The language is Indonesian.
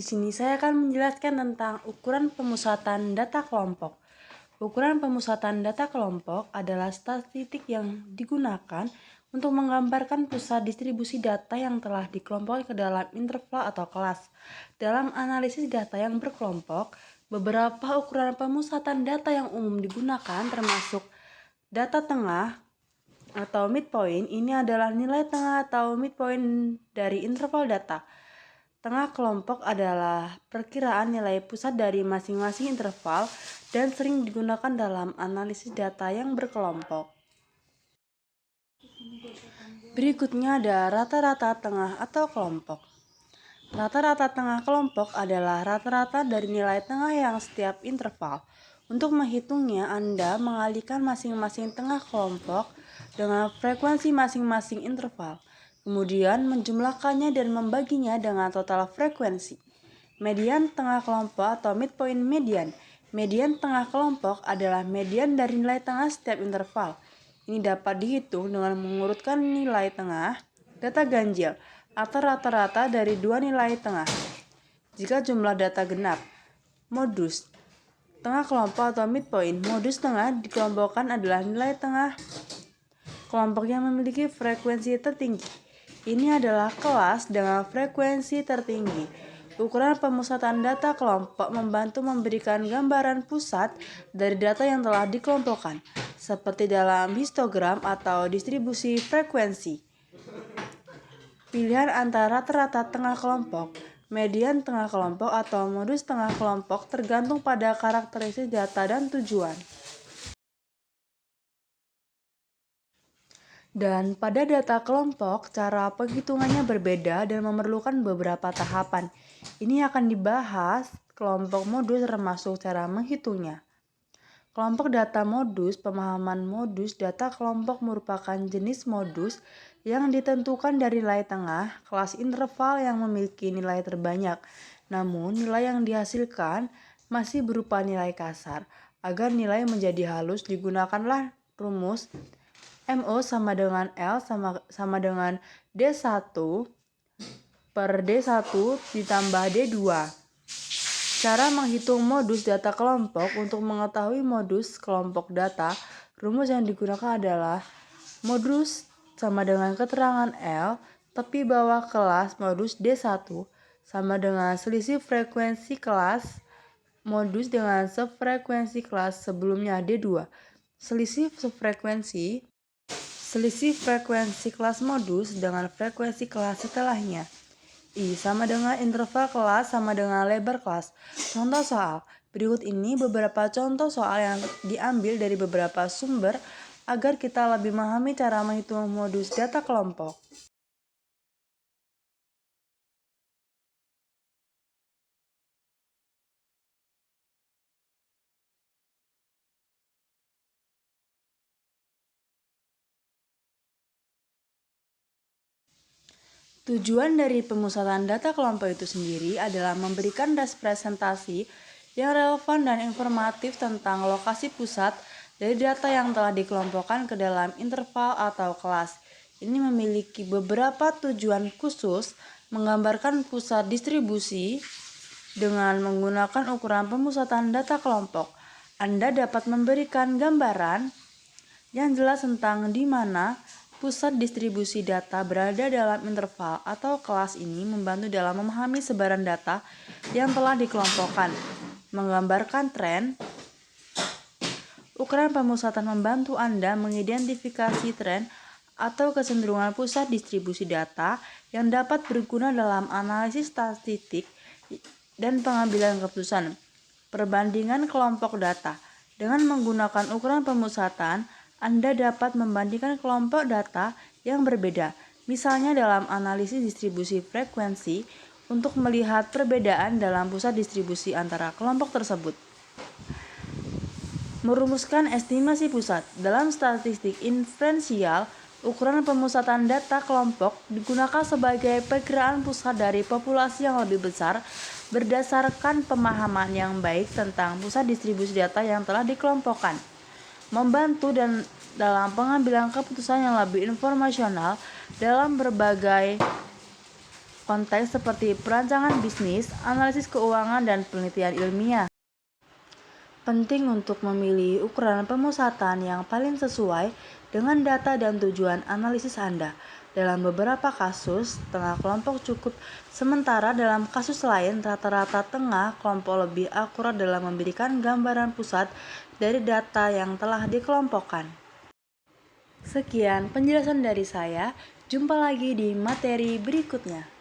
Di sini saya akan menjelaskan tentang ukuran pemusatan data kelompok. Ukuran pemusatan data kelompok adalah statistik yang digunakan untuk menggambarkan pusat distribusi data yang telah dikelompokkan ke dalam interval atau kelas. Dalam analisis data yang berkelompok, beberapa ukuran pemusatan data yang umum digunakan termasuk data tengah atau midpoint. Ini adalah nilai tengah atau midpoint dari interval data. Tengah kelompok adalah perkiraan nilai pusat dari masing-masing interval dan sering digunakan dalam analisis data yang berkelompok. Berikutnya ada rata-rata tengah atau kelompok. Rata-rata tengah kelompok adalah rata-rata dari nilai tengah yang setiap interval. Untuk menghitungnya, Anda mengalihkan masing-masing tengah kelompok dengan frekuensi masing-masing interval. Kemudian menjumlahkannya dan membaginya dengan total frekuensi. Median tengah kelompok atau midpoint median. Median tengah kelompok adalah median dari nilai tengah setiap interval. Ini dapat dihitung dengan mengurutkan nilai tengah data ganjil atau rata-rata dari dua nilai tengah. Jika jumlah data genap, modus tengah kelompok atau midpoint. Modus tengah dikelompokkan adalah nilai tengah kelompok yang memiliki frekuensi tertinggi. Ini adalah kelas dengan frekuensi tertinggi. Ukuran pemusatan data kelompok membantu memberikan gambaran pusat dari data yang telah dikelompokkan, seperti dalam histogram atau distribusi frekuensi. Pilihan antara rata-rata tengah kelompok, median tengah kelompok, atau modus tengah kelompok tergantung pada karakteristik data dan tujuan. Dan pada data kelompok, cara penghitungannya berbeda dan memerlukan beberapa tahapan. Ini akan dibahas kelompok modus termasuk cara menghitungnya. Kelompok data modus. Pemahaman modus data kelompok merupakan jenis modus yang ditentukan dari nilai tengah kelas interval yang memiliki nilai terbanyak. Namun, nilai yang dihasilkan masih berupa nilai kasar. Agar nilai menjadi halus, digunakanlah rumus MO sama dengan L sama dengan D1 per D1 ditambah D2. Cara menghitung modus data kelompok. Untuk mengetahui modus kelompok data, rumus yang digunakan adalah modus sama dengan keterangan L tepi bawah kelas modus D1 sama dengan selisih frekuensi kelas modus dengan sefrekuensi kelas sebelumnya D2. Selisih frekuensi kelas modus dengan frekuensi kelas setelahnya. I sama dengan interval kelas sama dengan lebar kelas. Contoh soal. Berikut ini beberapa contoh soal yang diambil dari beberapa sumber agar kita lebih memahami cara menghitung modus data kelompok. Tujuan dari pemusatan data kelompok itu sendiri adalah memberikan representasi yang relevan dan informatif tentang lokasi pusat dari data yang telah dikelompokkan ke dalam interval atau kelas. Ini memiliki beberapa tujuan khusus. Menggambarkan pusat distribusi dengan menggunakan ukuran pemusatan data kelompok. Anda dapat memberikan gambaran yang jelas tentang di mana pusat distribusi data berada dalam interval atau kelas. Ini membantu dalam memahami sebaran data yang telah dikelompokkan. Menggambarkan tren. Ukuran pemusatan membantu Anda mengidentifikasi tren atau kecenderungan pusat distribusi data yang dapat berguna dalam analisis statistik dan pengambilan keputusan. Perbandingan kelompok data. Dengan menggunakan ukuran pemusatan, Anda dapat membandingkan kelompok data yang berbeda, misalnya dalam analisis distribusi frekuensi, untuk melihat perbedaan dalam pusat distribusi antara kelompok tersebut. Merumuskan estimasi pusat. Dalam statistik inferensial, ukuran pemusatan data kelompok digunakan sebagai perkiraan pusat dari populasi yang lebih besar berdasarkan pemahaman yang baik tentang pusat distribusi data yang telah dikelompokkan. Membantu dan dalam pengambilan keputusan yang lebih informasional dalam berbagai konteks seperti perancangan bisnis, analisis keuangan, dan penelitian ilmiah. Penting untuk memilih ukuran pemusatan yang paling sesuai dengan data dan tujuan analisis Anda. Dalam beberapa kasus, tengah kelompok cukup, sementara dalam kasus lain rata-rata tengah kelompok lebih akurat dalam memberikan gambaran pusat dari data yang telah dikelompokkan. Sekian penjelasan dari saya, jumpa lagi di materi berikutnya.